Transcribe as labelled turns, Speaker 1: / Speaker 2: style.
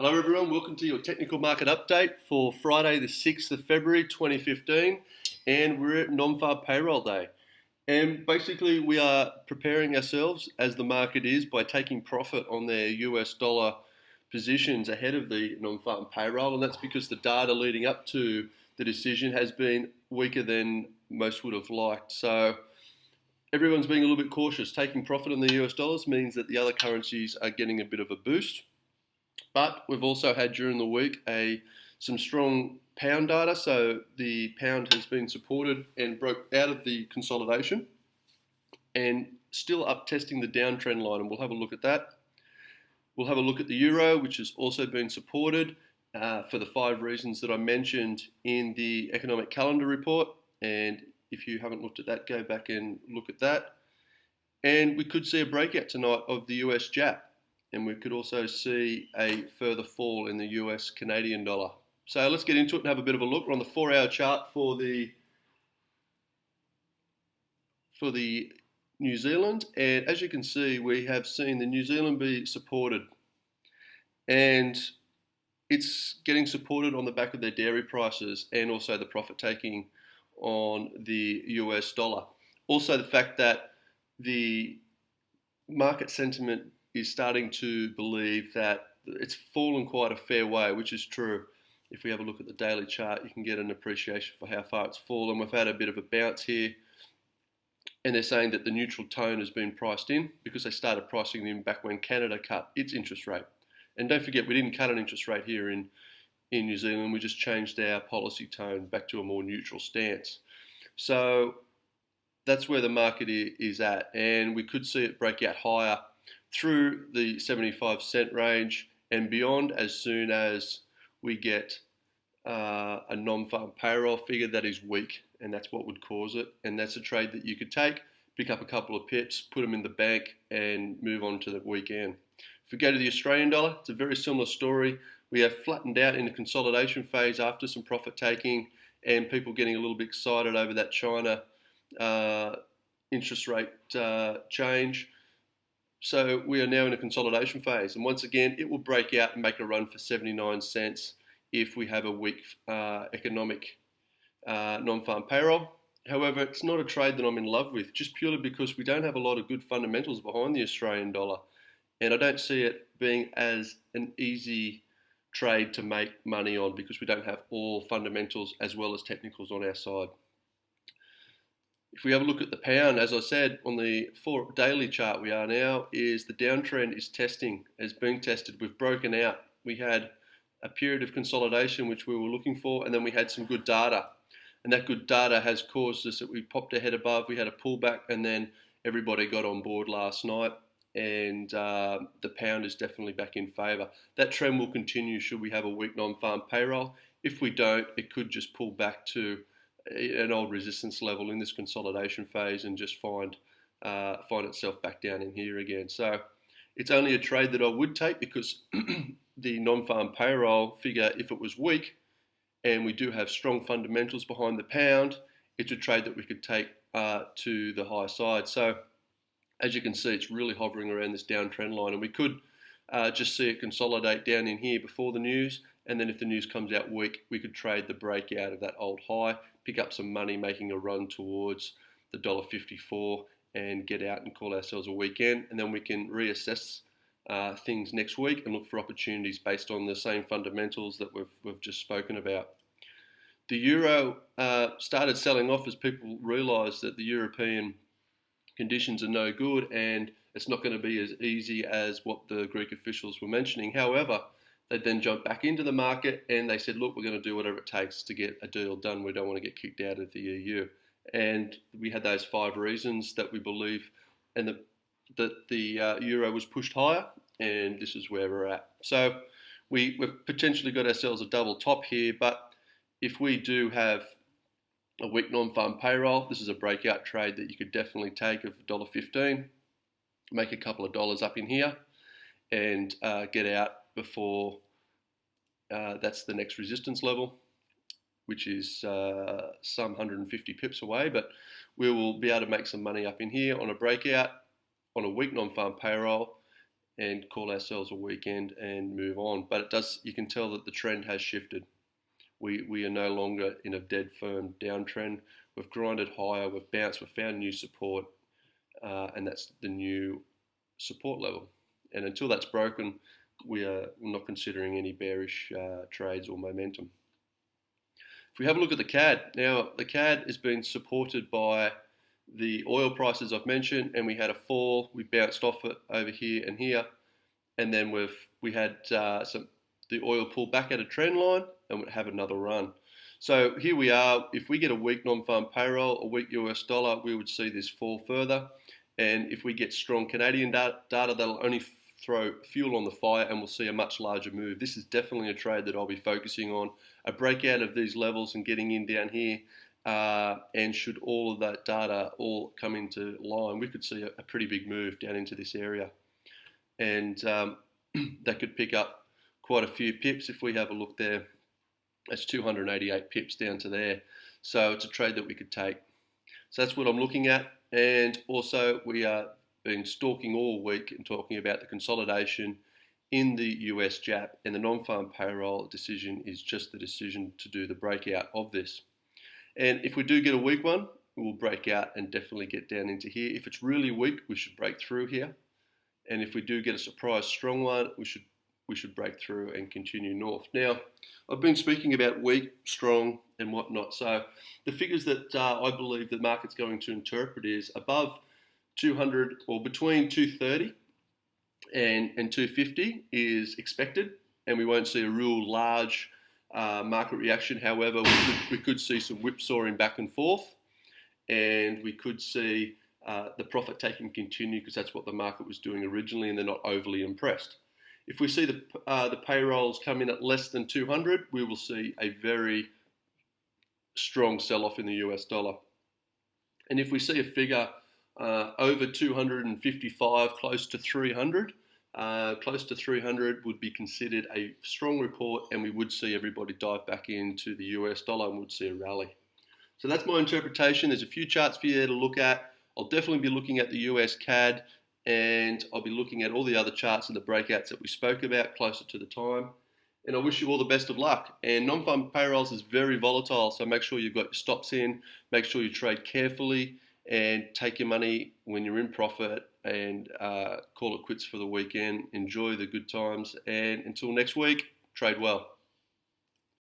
Speaker 1: Hello everyone, welcome to your technical market update for Friday the 6th of February 2015, and we're at non-farm payroll day. And basically we are preparing ourselves as the market is by taking profit on their US dollar positions ahead of the non-farm payroll, and that's because the data leading up to the decision has been weaker than most would have liked. So everyone's being a little bit cautious. Taking profit on the US dollars means that the other currencies are getting a bit of a boost. But we've also had during the week some strong pound data. So the pound has been supported and broke out of the consolidation and still up testing the downtrend line. And we'll have a look at that. We'll have a look at the euro, which has also been supported for the 5 reasons that I mentioned in the economic calendar report. And if you haven't looked at that, go back and look at that. And we could see a breakout tonight of the US JAP. And we could also see a further fall in the US Canadian dollar. So let's get into it and have a bit of a look. We're on the 4-hour chart for the New Zealand, and as you can see, we have seen the New Zealand be supported, and it's getting supported on the back of their dairy prices and also the profit taking on the US dollar. Also the fact that the market sentiment is starting to believe that it's fallen quite a fair way, which is true. If we have a look at the daily chart, you can get an appreciation for how far it's fallen. We've had a bit of a bounce here, and they're saying that the neutral tone has been priced in because they started pricing them back when Canada cut its interest rate. And don't forget, we didn't cut an interest rate here in New Zealand. We just changed our policy tone back to a more neutral stance. So that's where the market is at, and we could see it break out higher through the 75-cent range and beyond as soon as we get a non-farm payroll figure that is weak, and that's what would cause it. And that's a trade that you could take, pick up a couple of pips, put them in the bank, and move on to the weekend. If we go to the Australian dollar, it's a very similar story. We have flattened out in the consolidation phase after some profit taking and people getting a little bit excited over that China interest rate change. So we are now in a consolidation phase, and once again it will break out and make a run for 79 cents if we have a weak economic non-farm payroll. However, it's not a trade that I'm in love with, just purely because we don't have a lot of good fundamentals behind the Australian dollar, and I don't see it being as an easy trade to make money on because we don't have all fundamentals as well as technicals on our side. If we have a look at the pound, as I said, on the daily chart we are now, is the downtrend is being tested. We've broken out. We had a period of consolidation which we were looking for, and then we had some good data. And that good data has caused us that we popped ahead above, we had a pullback, and then everybody got on board last night, and the pound is definitely back in favour. That trend will continue should we have a weak non-farm payroll. If we don't, it could just pull back to an old resistance level in this consolidation phase and just find itself back down in here again. So it's only a trade that I would take because the non-farm payroll figure, if it was weak and we do have strong fundamentals behind the pound, it's a trade that we could take to the higher side. So as you can see, it's really hovering around this downtrend line, and we could just see it consolidate down in here before the news, and then if the news comes out weak, we could trade the breakout of that old high, pick up some money, making a run towards the $1.54 and get out and call ourselves a weekend, and then we can reassess things next week and look for opportunities based on the same fundamentals that we've just spoken about. The euro started selling off as people realised that the European conditions are no good and it's not going to be as easy as what the Greek officials were mentioning. However, they then jumped back into the market and they said, look, we're going to do whatever it takes to get a deal done. We don't want to get kicked out of the EU. And we had those 5 reasons that we believe and that the euro was pushed higher, and this is where we're at. So we've potentially got ourselves a double top here, but if we do have a weak non-farm payroll, this is a breakout trade that you could definitely take of $1.15, make a couple of dollars up in here, and get out before that's the next resistance level, which is some 150 pips away, but we will be able to make some money up in here on a breakout, on a weak non-farm payroll, and call ourselves a weekend and move on. But it does, you can tell that the trend has shifted. We are no longer in a dead firm downtrend. We've grinded higher, we've bounced, we've found new support, and that's the new support level. And until that's broken, we're not considering any bearish trades or momentum. If we have a look at the CAD, now the CAD has been supported by the oil prices I've mentioned, and we had a fall. We bounced off it over here and here, and then we had the oil pull back at a trend line and have another run. So here we are. If we get a weak non-farm payroll, a weak US dollar, we would see this fall further. And if we get strong Canadian data, that'll only throw fuel on the fire, and we'll see a much larger move. This is definitely a trade that I'll be focusing on. A breakout of these levels and getting in down here, and should all of that data all come into line, we could see a pretty big move down into this area. And that could pick up quite a few pips. If we have a look there, that's 288 pips down to there. So it's a trade that we could take. So that's what I'm looking at. And also we are been stalking all week and talking about the consolidation in the US JAP, and the non-farm payroll decision is just the decision to do the breakout of this. And if we do get a weak one, we'll break out and definitely get down into here. If it's really weak, we should break through here. And if we do get a surprise strong one, we should break through and continue north. Now, I've been speaking about weak, strong, and whatnot. So the figures that I believe the market's going to interpret is above 200, or between 230 and 250 is expected, and we won't see a real large market reaction. However, we could see some whipsawing back and forth, and we could see the profit taking continue, because that's what the market was doing originally, and they're not overly impressed. If we see the payrolls come in at less than 200, we will see a very strong sell-off in the US dollar. And if we see a figure over 255, close to 300, would be considered a strong report, and we would see everybody dive back into the US dollar and would see a rally. So that's my interpretation. There's a few charts for you to look at. I'll definitely be looking at the US CAD, and I'll be looking at all the other charts and the breakouts that we spoke about closer to the time. And I wish you all the best of luck. And non-farm payrolls is very volatile, so make sure you've got your stops in, make sure you trade carefully, and take your money when you're in profit, and call it quits for the weekend. Enjoy the good times, and until next week, trade well.